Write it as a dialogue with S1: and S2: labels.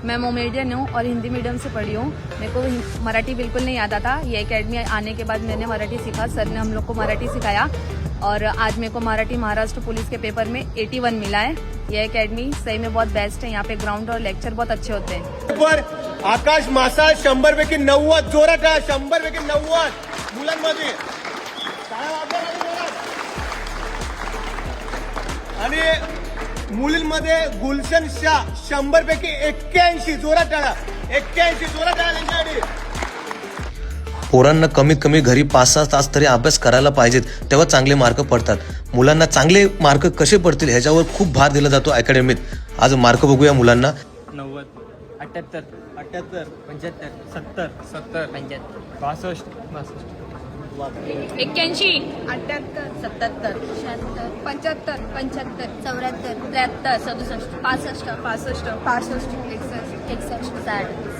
S1: मैं मोमेडियन हूँ और हिंदी मीडियम से पढ़ी हूँ। मेरे को मराठी बिल्कुल नहीं आता था। ये एकेडमी आने के बाद मैंने मराठी सीखा। सर ने हम लोग को मराठी सिखाया और आज मेरे को मराठी महाराष्ट्र पुलिस के पेपर में 81 मिला है। ये एकेडमी सही में बहुत बेस्ट है। यहाँ पे ग्राउंड और लेक्चर बहुत अच्छे होते हैं।
S2: पर आकाश मासा 100पैकी 90 जोरात 100पैकी 90 मुलांमध्ये आणि मुलींमध्ये गुलशन शाह 100पैकी 81 जोरात टाळा 81 जोरात टाळा त्यांच्यासाठी।
S3: पोरांना कमीत कमी घरी 5-6 तास तरी अभ्यास करायला पाहिजेत, तेव्हा चांगले मार्क पडतात। मुलांना चांगले मार्क कसे पडतील ह्याच्यावर खूप भार दिला जातो अकॅडमीत। आज मार्क बघूया मुलांना।
S4: 90 78 75 70 70 75 62
S1: 81 78 77 76 75 75 74 73 67 65 65 65 61 61 61 60